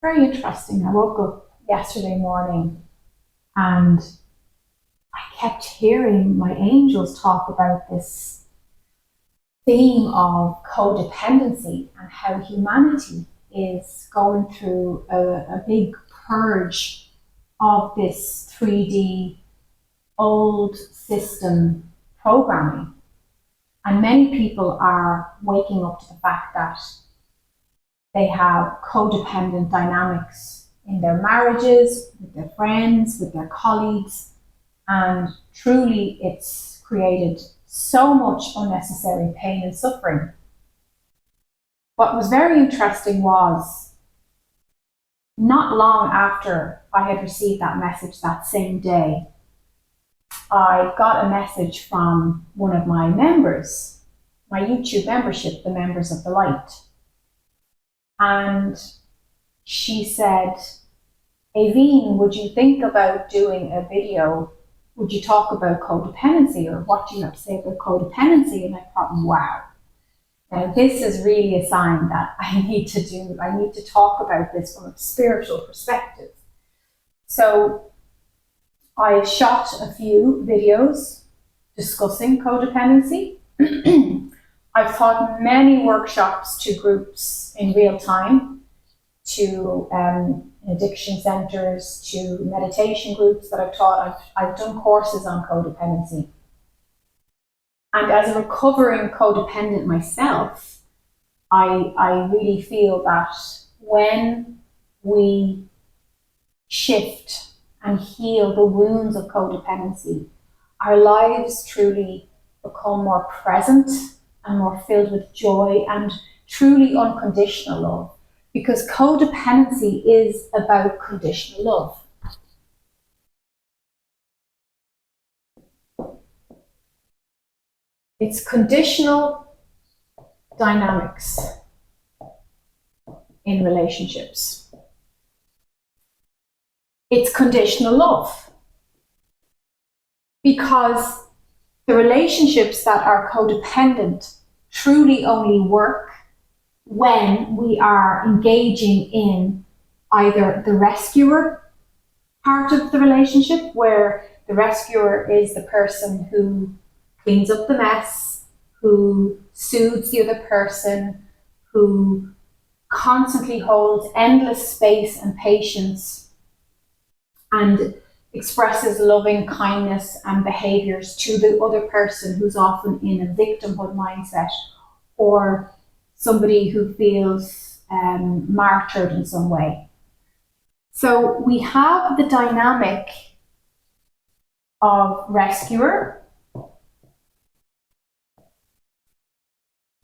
Very interesting. I woke up yesterday morning and I kept hearing my angels talk about this theme of codependency and how humanity is going through a big purge of this 3D old system programming. And many people are waking up to the fact that they have codependent dynamics in their marriages, with their friends, with their colleagues, and truly it's created so much unnecessary pain and suffering. What was very interesting was not long after I had received that message that same day, I got a message from one of my members, my YouTube membership, the Members of the Light. And she said, Aveen, would you think about doing a video? Would you talk about codependency, or what do you have to say about codependency? And I thought, wow, now this is really a sign that I need to talk about this from a spiritual perspective. So I shot a few videos discussing codependency. I've taught many workshops to groups in real time, to addiction centers, to meditation groups that I've taught. I've done courses on codependency. And as a recovering codependent myself, I really feel that when we shift and heal the wounds of codependency, our lives truly become more present and more filled with joy and truly unconditional love. Because codependency is about conditional love. It's conditional dynamics in relationships. It's conditional love. Because the relationships that are codependent truly only work when we are engaging in either the rescuer part of the relationship, where the rescuer is the person who cleans up the mess, who soothes the other person, who constantly holds endless space and patience and expresses loving kindness and behaviors to the other person who's often in a victimhood mindset, or somebody who feels martyred in some way. So we have the dynamic of rescuer,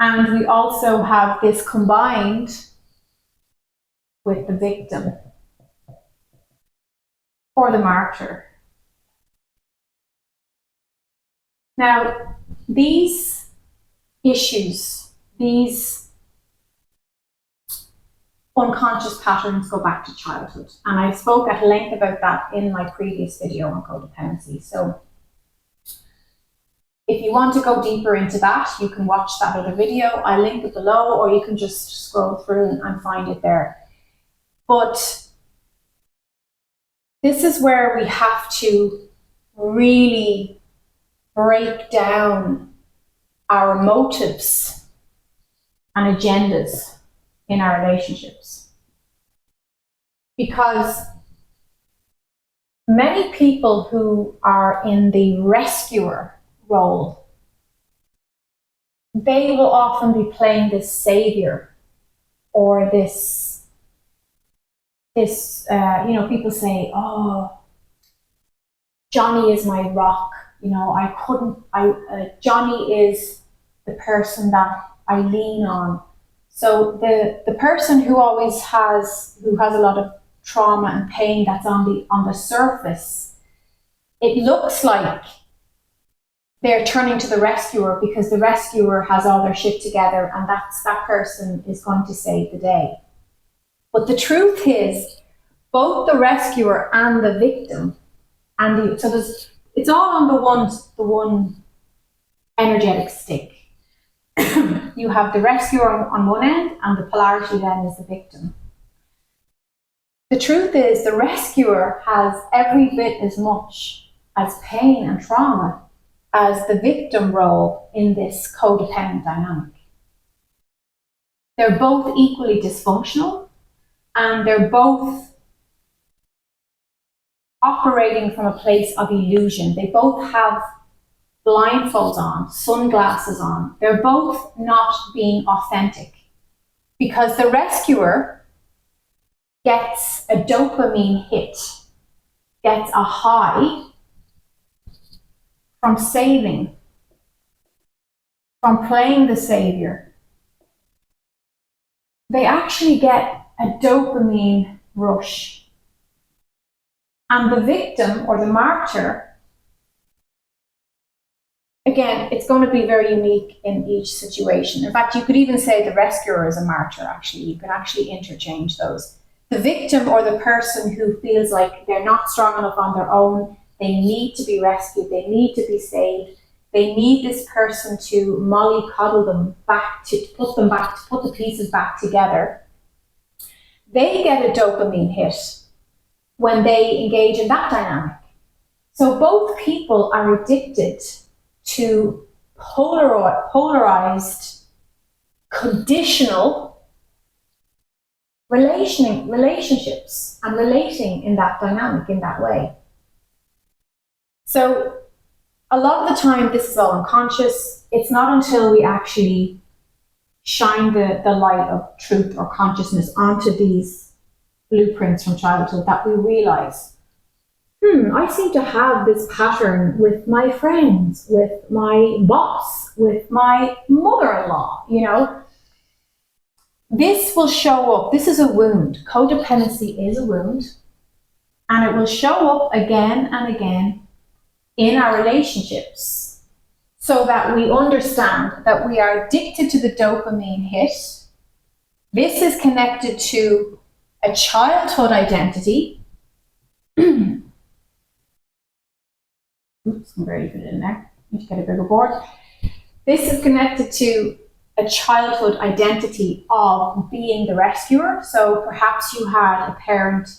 and we also have this combined with the victim or the martyr. Now, these issues, these unconscious patterns go back to childhood. And I spoke at length about that in my previous video on codependency. So if you want to go deeper into that, you can watch that other video. I link it below, or you can just scroll through and find it there. But this is where we have to really break down our motives and agendas in our relationships. Because many people who are in the rescuer role, they will often be playing this savior, or this people say, oh, Johnny is my rock. Johnny is the person that I lean on. So the person who has a lot of trauma and pain that's on the surface, it looks like they're turning to the rescuer because the rescuer has all their shit together, and that person is going to save the day. But the truth is, both the rescuer and the victim, it's all on the one energetic stick. You have the rescuer on one end, and the polarity then is the victim. The truth is the rescuer has every bit as much as pain and trauma as the victim role in this codependent dynamic. They're both equally dysfunctional, and they're both operating from a place of illusion. They both have blindfolds on, sunglasses on. They're both not being authentic, because the rescuer gets a dopamine hit, gets a high from saving, from playing the savior. They actually get a dopamine rush. And the victim or the martyr, again, it's going to be very unique in each situation. In fact, you could even say the rescuer is a martyr, actually. You can actually interchange those. The victim or the person who feels like they're not strong enough on their own, they need to be rescued, they need to be saved, they need this person to mollycoddle them back, to put the pieces back together. They get a dopamine hit when they engage in that dynamic. So both people are addicted to polarized, conditional relationships and relating in that dynamic, in that way. So a lot of the time, this is all unconscious. It's not until we actually shine the light of truth or consciousness onto these blueprints from childhood that we realize, I seem to have this pattern with my friends, with my boss, with my mother-in-law, This will show up. This is a wound. Codependency is a wound, and it will show up again and again in our relationships, so that we understand that we are addicted to the dopamine hit. This is connected to a childhood identity. Oops, I'm ready to put it in there. Need to get a bigger board. This is connected to a childhood identity of being the rescuer. So perhaps you had a parent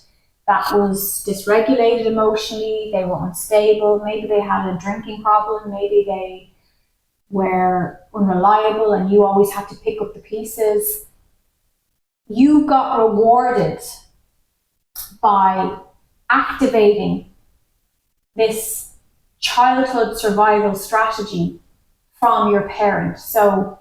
that was dysregulated emotionally, they were unstable, maybe they had a drinking problem, maybe they were unreliable and you always had to pick up the pieces. You got rewarded by activating this childhood survival strategy from your parent. So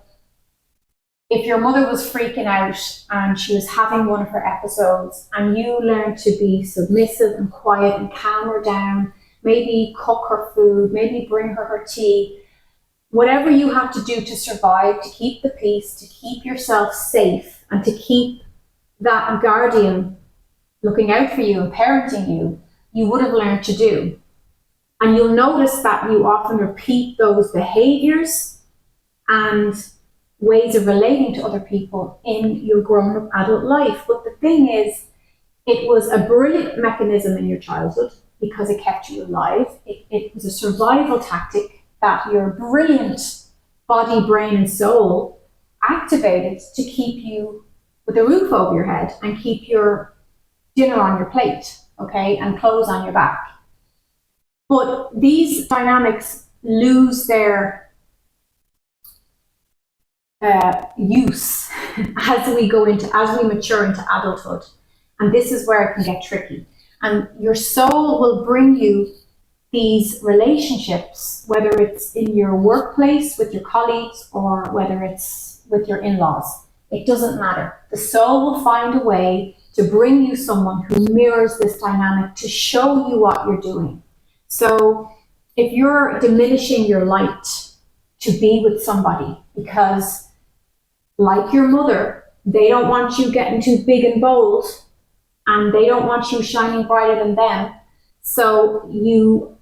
if your mother was freaking out and she was having one of her episodes and you learned to be submissive and quiet and calm her down, maybe cook her food, maybe bring her tea, whatever you have to do to survive, to keep the peace, to keep yourself safe, and to keep that guardian looking out for you and parenting you, you would have learned to do. And you'll notice that you often repeat those behaviors and ways of relating to other people in your grown-up adult life. But the thing is, it was a brilliant mechanism in your childhood because it kept you alive. It was a survival tactic that your brilliant body, brain, and soul activated to keep you with a roof over your head and keep your dinner on your plate, okay, and clothes on your back. But these dynamics lose their use as we mature into adulthood, and this is where it can get tricky. And your soul will bring you these relationships, whether it's in your workplace with your colleagues or whether it's with your in-laws. It doesn't matter. The soul will find a way to bring you someone who mirrors this dynamic to show you what you're doing. So if you're diminishing your light to be with somebody because, like your mother, they don't want you getting too big and bold and they don't want you shining brighter than them, so you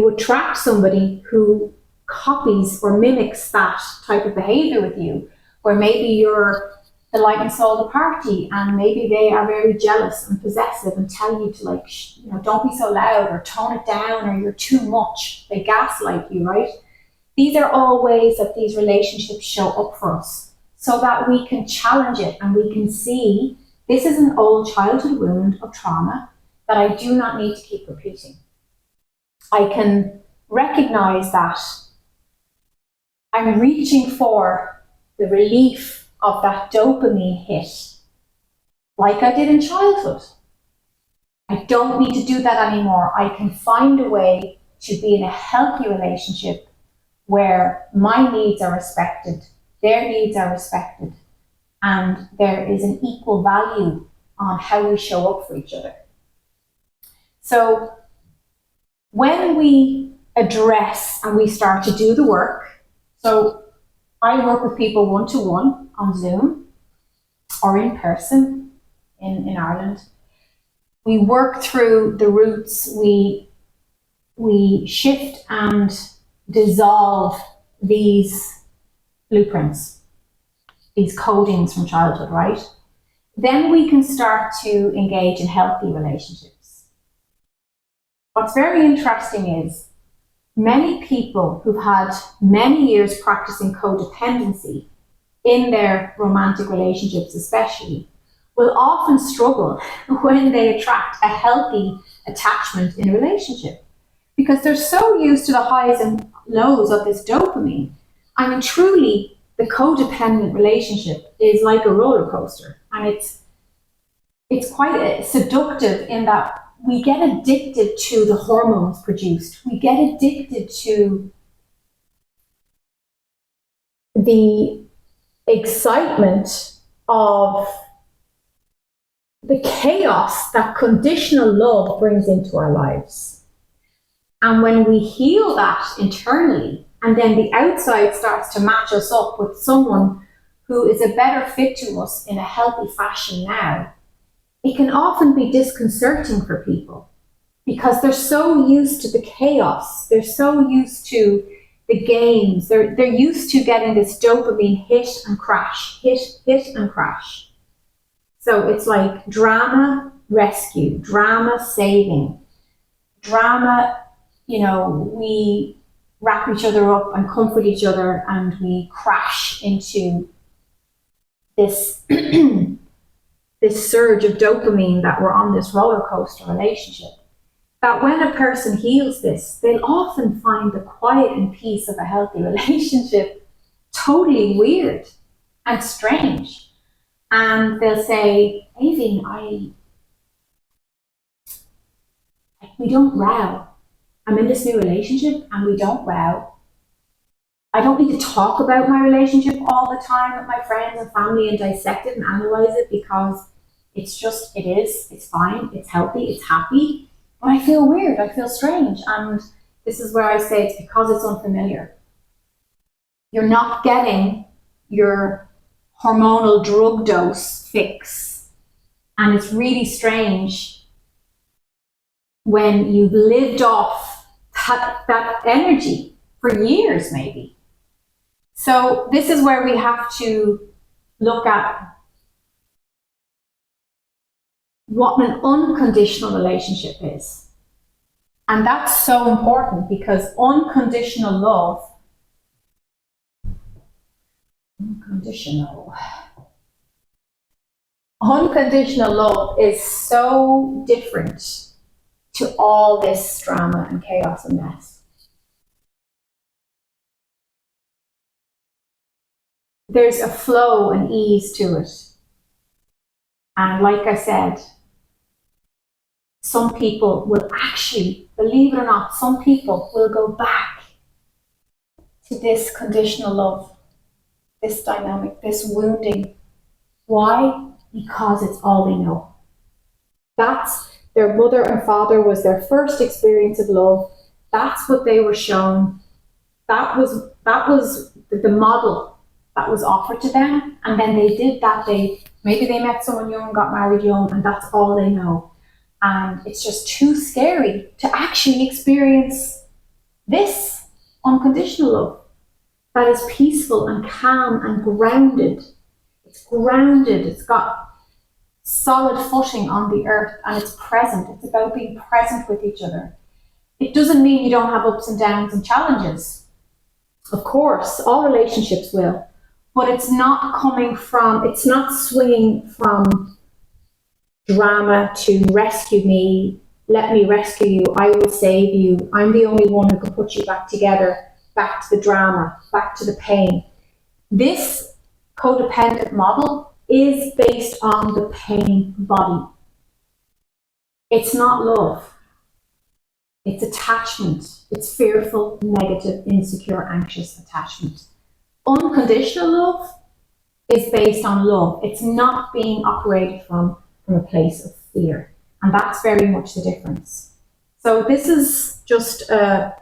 attract somebody who copies or mimics that type of behavior with you, where maybe you're the light and soul of the party and maybe they are very jealous and possessive and tell you to don't be so loud or tone it down or you're too much. They gaslight you, right? These are all ways that these relationships show up for us so that we can challenge it and we can see This is an old childhood wound of trauma that I do not need to keep repeating. I can recognize that I'm reaching for the relief of that dopamine hit, like I did in childhood. I don't need to do that anymore. I can find a way to be in a healthy relationship where my needs are respected, their needs are respected, and there is an equal value on how we show up for each other. So when we address and we start to do the work, so I work with people one-to-one on Zoom or in person in Ireland. We work through the roots, we shift and dissolve these blueprints, these codings from childhood, right? Then we can start to engage in healthy relationships. What's very interesting is many people who've had many years practicing codependency in their romantic relationships especially will often struggle when they attract a healthy attachment in a relationship because they're so used to the highs and lows of this dopamine. I mean, truly, the codependent relationship is like a roller coaster, and it's quite seductive in that we get addicted to the hormones produced. We get addicted to the excitement of the chaos that conditional love brings into our lives. And when we heal that internally, and then the outside starts to match us up with someone who is a better fit to us in a healthy fashion now, it can often be disconcerting for people because they're so used to the chaos. They're so used to the games. They're used to getting this dopamine hit and crash, hit and crash. So it's like drama rescue, drama saving, drama, we wrap each other up and comfort each other and we crash into this this surge of dopamine that we're on this roller coaster relationship. That when a person heals this, they'll often find the quiet and peace of a healthy relationship totally weird and strange. And they'll say, Aveen, we don't row. I'm in this new relationship and we don't row. I don't need to talk about my relationship all the time with my friends and family and dissect it and analyze it because it's fine, it's healthy, it's happy. But I feel weird, I feel strange. And this is where I say it's because it's unfamiliar. You're not getting your hormonal drug dose fix. And it's really strange when you've lived off that energy for years, maybe. So this is where we have to look at what an unconditional relationship is. And that's so important because unconditional love, unconditional love is so different to all this drama and chaos and mess. There's a flow and ease to it. And like I said, some people will actually, believe it or not, some people will go back to this conditional love, this dynamic, this wounding. Why? Because it's all they know. That's their mother and father was their first experience of love. That's what they were shown. That was the model that was offered to them. And then they did that. Maybe they met someone young, got married young, and that's all they know. And it's just too scary to actually experience this unconditional love that is peaceful and calm and grounded. It's grounded. It's got solid footing on the earth and it's present. It's about being present with each other. It doesn't mean you don't have ups and downs and challenges. Of course, all relationships will. But it's not swinging from drama to rescue me, let me rescue you, I will save you, I'm the only one who can put you back together, back to the drama, back to the pain. This codependent model is based on the pain body. It's not love. It's attachment. It's fearful, negative, insecure, anxious attachment. Unconditional love is based on love. It's not being operated from a place of fear. And that's very much the difference. So this is just a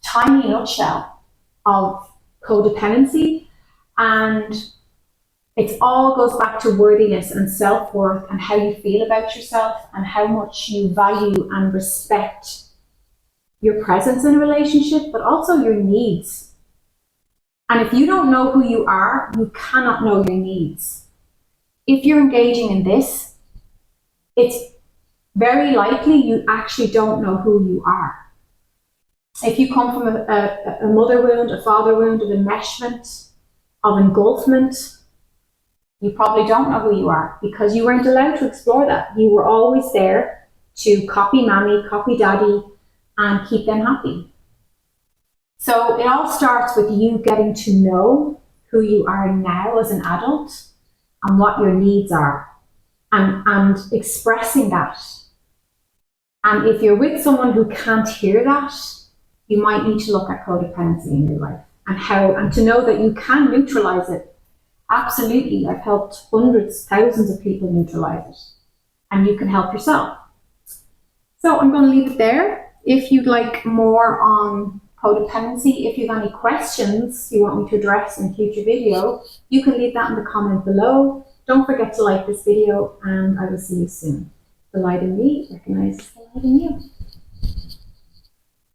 tiny nutshell of codependency, and it all goes back to worthiness and self-worth and how you feel about yourself and how much you value and respect your presence in a relationship, but also your needs. And if you don't know who you are, you cannot know your needs. If you're engaging in this, it's very likely you actually don't know who you are. If you come from a mother wound, a father wound of enmeshment, of engulfment, you probably don't know who you are because you weren't allowed to explore that. You were always there to copy mommy, copy daddy, and keep them happy. So it all starts with you getting to know who you are now as an adult and what your needs are, and expressing that. And if you're with someone who can't hear that, you might need to look at codependency in your life and to know that you can neutralize it. Absolutely, I've helped hundreds, thousands of people neutralize it, and you can help yourself. So I'm going to leave it there. If you'd like more on codependency, if you have any questions you want me to address in a future video, you can leave that in the comment below. Don't forget to like this video, and I will see you soon. The light in me recognizes the light in you.